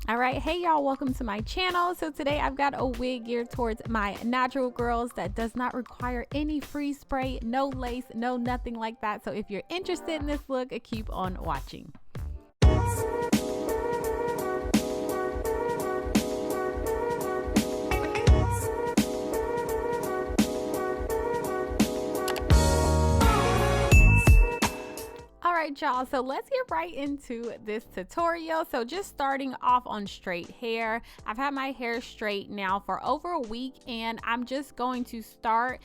All right, hey y'all, welcome to my channel. So today I've got a wig geared towards my natural girls that does not require any freeze spray, no lace, no nothing like that. So if you're interested in this look, keep on watching. Alright y'all, so let's get right into this tutorial. So just starting off on straight hair. I've had my hair straight now for over a week and I'm just going to start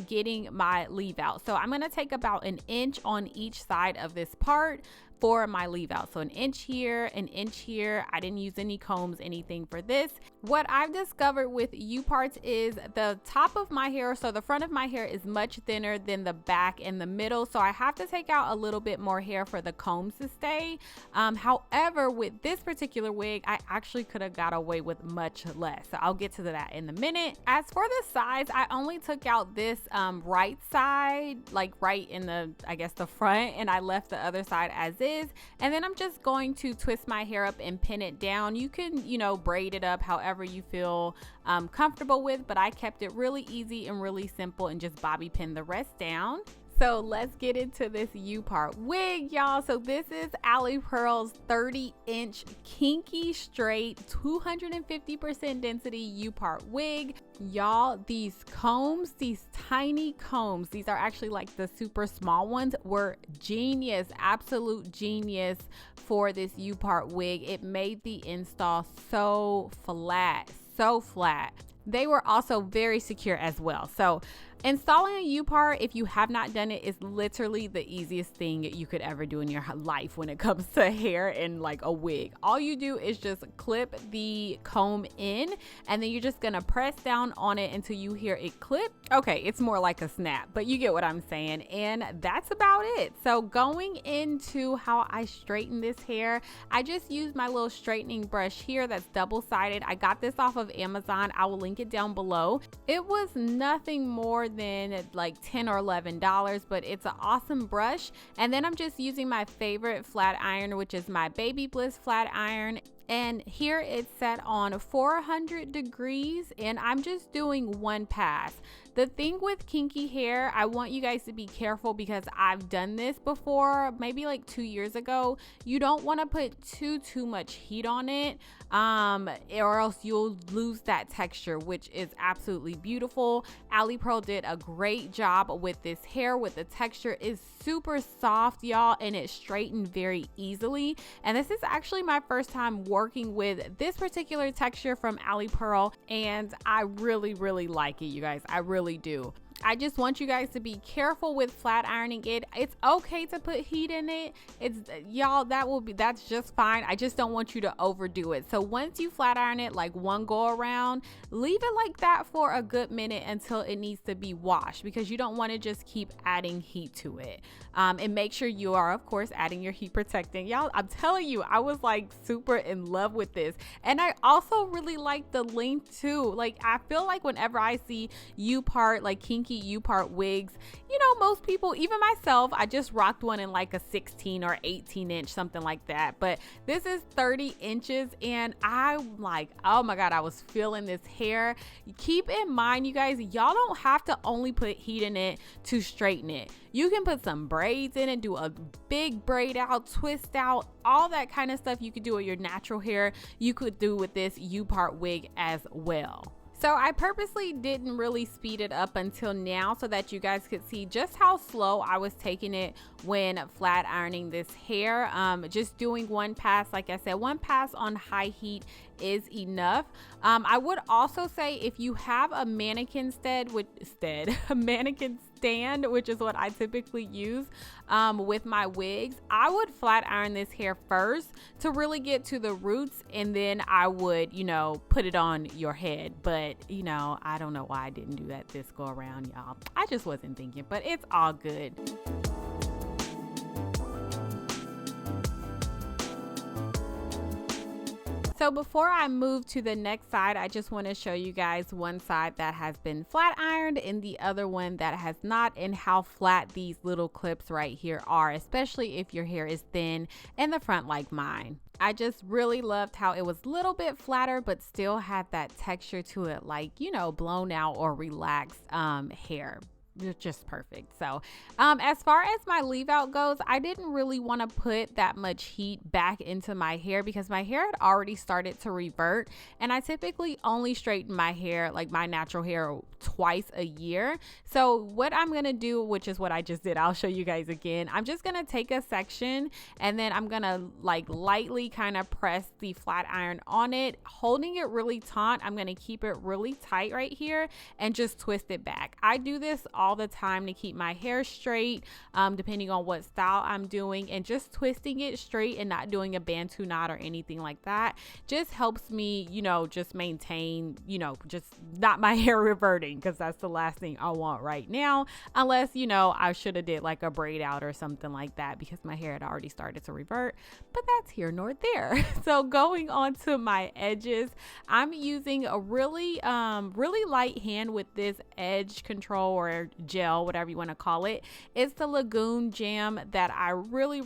getting my leave out. So I'm going to take about an inch on each side of this part for my leave out. So an inch here, an inch here. I didn't use any combs, anything for this. What I've discovered with U-parts is the top of my hair, so the front of my hair is much thinner than the back and the middle. So I have to take out a little bit more hair for the combs to stay. However, with this particular wig, I actually could have got away with much less. So I'll get to that in a minute. As for the sides, I only took out this right side, like right in the, I guess the front, and I left the other side as is. And then I'm just going to twist my hair up and pin it down. You can, you know, braid it up however you feel comfortable with, but I kept it really easy and really simple and just bobby pin the rest down. So let's get into this U-part wig, y'all. So this is Alipearl's 30-inch kinky straight 250% density U-part wig. Y'all, these combs, these tiny combs, these are actually like the super small ones, were genius, absolute genius for this U-part wig. It made the install so flat, so flat. They were also very secure as well. So installing a U-part, if you have not done it, is literally the easiest thing you could ever do in your life when it comes to hair and like a wig. All you do is just clip the comb in and then you're just gonna press down on it until you hear it clip. Okay, it's more like a snap, but you get what I'm saying. And that's about it. So going into how I straighten this hair, I just use my little straightening brush here that's double-sided. I got this off of Amazon. I will link it down below. It was nothing more than like $10 or $11, but it's an awesome brush. And then I'm just using my favorite flat iron, which is my Baby Bliss flat iron. And here it's set on 400 degrees and I'm just doing one pass. The thing with kinky hair, I want you guys to be careful because I've done this before, maybe like 2 years ago. You don't want to put too much heat on it or else you'll lose that texture, which is absolutely beautiful. Alipearl did a great job with this hair. With the texture is super soft, y'all, and it straightened very easily. And this is actually my first time working with this particular texture from Alipearl, and I really like it, you guys. I really do. I just want you guys to be careful with flat ironing it. It's okay to put heat in it. It's y'all, that's just fine. I just don't want you to overdo it. So once you flat iron it like one go around, leave it like that for a good minute until it needs to be washed, because you don't want to just keep adding heat to it. And make sure you are, of course, adding your heat protectant. Y'all, I'm telling you, I was like super in love with this. And I also really like the length too. Like, I feel like whenever I see U-part, like kinky U-part wigs, you know, most people, even myself, I just rocked one in like a 16 or 18 inch, something like that. But this is 30 inches and I'm like, oh my God, I was feeling this hair. Keep in mind, you guys, y'all don't have to only put heat in it to straighten it. You can put some braids in it, do a big braid out, twist out, all that kind of stuff you could do with your natural hair. You could do with this U-part wig as well. So I purposely didn't really speed it up until now so that you guys could see just how slow I was taking it when flat ironing this hair. Just doing one pass, like I said, one pass on high heat is enough. I would also say if you have a mannequin stand, which is what I typically use with my wigs, I would flat iron this hair first to really get to the roots, and then I would, you know, put it on your head. But, you know, I don't know why I didn't do that this go around, y'all. I just wasn't thinking, but it's all good. So before I move to the next side, I just want to show you guys one side that has been flat ironed and the other one that has not, and how flat these little clips right here are, especially if your hair is thin in the front like mine. I just really loved how it was a little bit flatter, but still had that texture to it, like, you know, blown out or relaxed hair. Just perfect. So as far as my leave out goes, I didn't really want to put that much heat back into my hair because my hair had already started to revert, and I typically only straighten my hair, like my natural hair, twice a year. So what I'm gonna do, which is what I just did, I'll show you guys again. I'm just gonna take a section and then I'm gonna like lightly kind of press the flat iron on it, holding it really taut. I'm gonna keep it really tight right here and just twist it back. I do this all the time to keep my hair straight, depending on what style I'm doing, and just twisting it straight and not doing a bantu knot or anything like that just helps me, you know, just maintain, you know, just not my hair reverting, because that's the last thing I want right now, unless, you know, I should have did like a braid out or something like that because my hair had already started to revert, but that's here nor there. So going on to my edges, I'm using a really light hand with this edge control or gel, whatever you want to call it. It's the Lagoon Jam that I really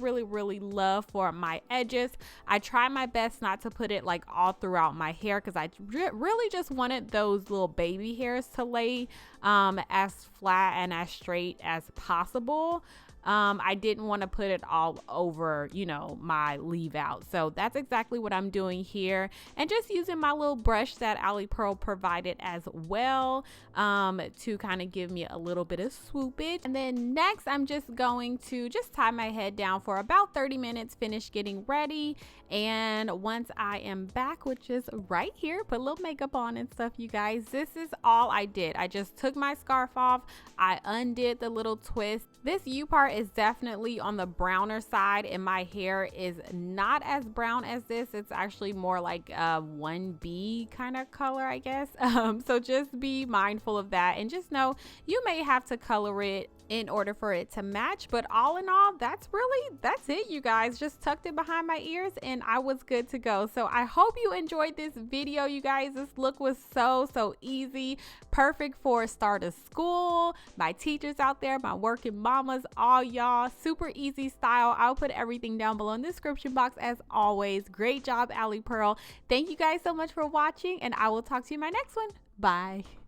love for my edges. I try my best not to put it like all throughout my hair because I really just wanted those little baby hairs to lay as flat and as straight as possible. I didn't want to put it all over, you know, my leave out. So that's exactly what I'm doing here, and just using my little brush that Alipearl provided as well to kind of give me a little bit of swoopage. And then next I'm just going to just tie my head down for about 30 minutes, finish getting ready. And once I am back, which is right here, put a little makeup on and stuff, you guys, this is all I did. I just took my scarf off, I undid the little twist. This U part is definitely on the browner side, and my hair is not as brown as this. It's actually more like a 1B kind of color, I guess. So just be mindful of that, and just know you may have to color it in order for it to match, but all in all, that's it, you guys. Just tucked it behind my ears and I was good to go. So I hope you enjoyed this video, you guys. This look was so easy, perfect for start of school, my teachers out there, my working mamas, all y'all. Super easy style. I'll put everything down below in the description box as always. Great job, Alipearl. Thank you guys so much for watching, and I will talk to you in my next one. Bye.